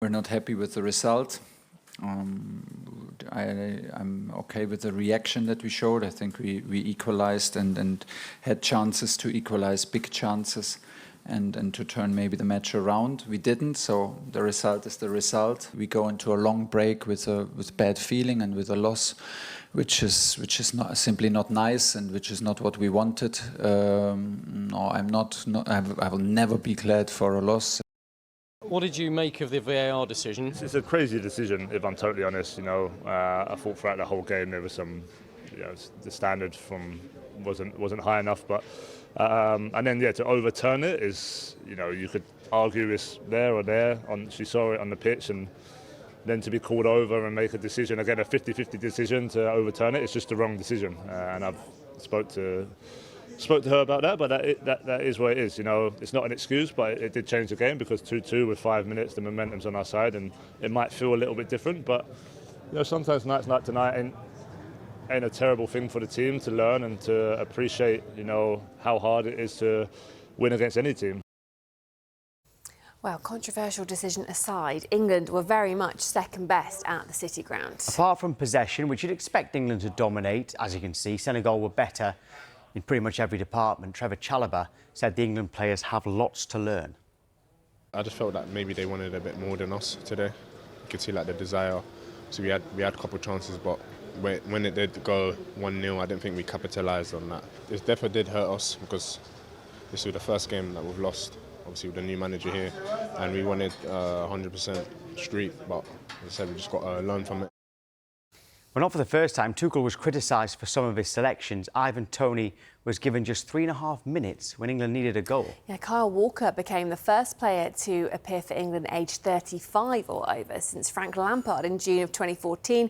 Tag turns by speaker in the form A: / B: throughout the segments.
A: We're not happy with the result. I'm okay with the reaction that we showed. I think we equalized and had chances to equalize, big chances, and to turn maybe the match around. We didn't, so the result is the result. We go into a long break with bad feeling and with a loss, which is simply not nice, and which is not what we wanted. No, I will never be glad for a loss.
B: What did you make of the VAR decision?
C: It's a crazy decision, if I'm totally honest. I thought throughout the whole game there was some, the standard wasn't high enough. But and then to overturn it is, you could argue it's there or there. She saw it on the pitch, and then to be called over and make a decision again, a 50-50 decision to overturn it, it's just the wrong decision. And I've spoke to her about that, but that is what it is. It's not an excuse, but it did change the game, because 2-2 with 5 minutes, the momentum's on our side, and it might feel a little bit different. But sometimes nights like tonight ain't a terrible thing for the team to learn and to appreciate. How hard it is to win against any team.
D: Well, controversial decision aside, England were very much second best at the City Ground.
E: Apart from possession, which you'd expect England to dominate, as you can see, Senegal were better in pretty much every department. Trevoh Chalobah said the England players have lots to learn.
F: I just felt that maybe they wanted a bit more than us today. You could see the desire. So we had a couple of chances, but when it did go 1-0, I didn't think we capitalised on that. It definitely did hurt us, because this was the first game that we've lost, obviously with the new manager here, and we wanted 100% streak, but as I said, we just got to learn from it.
E: Well, not for the first time, Tuchel was criticised for some of his selections. Ivan Toney was given just 3.5 minutes when England needed a goal.
D: Yeah, Kyle Walker became the first player to appear for England aged 35 or over since Frank Lampard in June of 2014.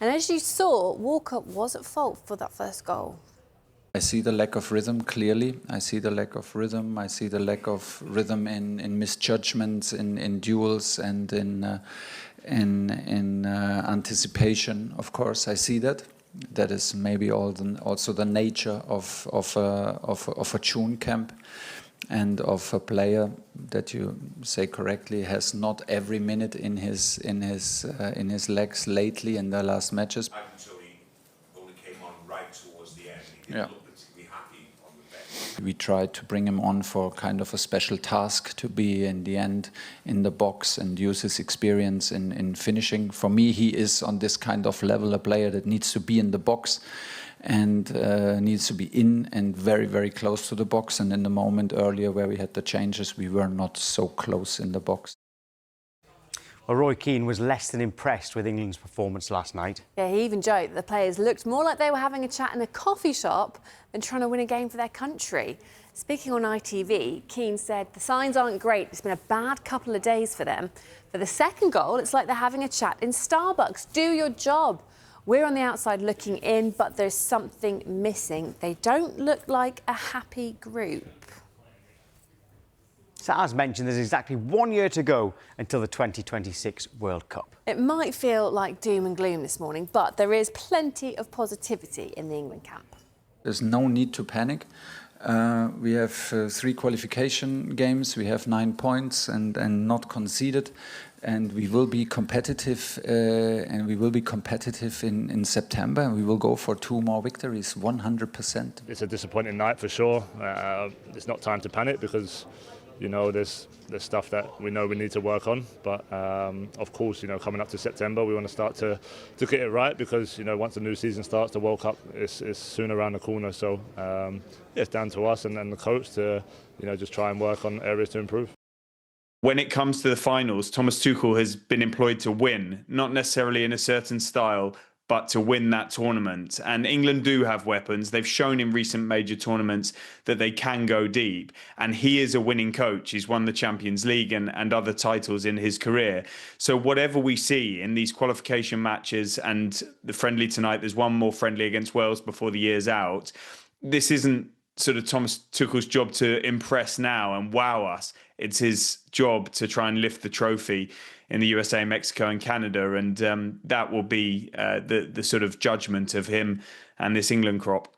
D: And as you saw, Walker was at fault for that first goal.
A: I see the lack of rhythm clearly. I see the lack of rhythm. I see the lack of rhythm in misjudgments, in duels, and in anticipation. Of course, I see that. That is maybe also the nature of a June camp, and of a player that you say correctly has not every minute in his legs lately in the last matches.
G: Until he only came on right towards the end. He didn't look particularly happy on the bench.
A: We tried to bring him on for kind of a special task, to be in the end in the box and use his experience in finishing. For me, he is on this kind of level a player that needs to be in the box, and needs to be in and very, very close to the box. And in the moment earlier where we had the changes, we were not so close in the box.
E: Well, Roy Keane was less than impressed with England's performance last night.
D: Yeah, he even joked that the players looked more like they were having a chat in a coffee shop than trying to win a game for their country. Speaking on ITV, Keane said the signs aren't great. It's been a bad couple of days for them. For the second goal, it's like they're having a chat in Starbucks. Do your job. We're on the outside looking in, but there's something missing. They don't look like a happy group.
E: So, as mentioned, there's exactly 1 year to go until the 2026 World Cup.
D: It might feel like doom and gloom this morning, but there is plenty of positivity in the England camp.
A: There's no need to panic. We have 3 qualification games. We have 9 points and not conceded. And we will be competitive, in September. We will go for 2 more victories, 100%.
C: It's a disappointing night for sure. It's not time to panic, because there's stuff that we know we need to work on. But of course, coming up to September, we want to start to get it right, because once the new season starts, the World Cup is soon around the corner. So it's down to us and the coach to just try and work on areas to improve.
H: When it comes to the finals, Thomas Tuchel has been employed to win, not necessarily in a certain style, but to win that tournament. And England do have weapons. They've shown in recent major tournaments that they can go deep. And he is a winning coach. He's won the Champions League and other titles in his career. So whatever we see in these qualification matches, and the friendly tonight, there's one more friendly against Wales before the year's out. This isn't sort of Thomas Tuchel's job to impress now and wow us. It's his job to try and lift the trophy in the USA, Mexico and Canada. And that will be the sort of judgment of him and this England crop.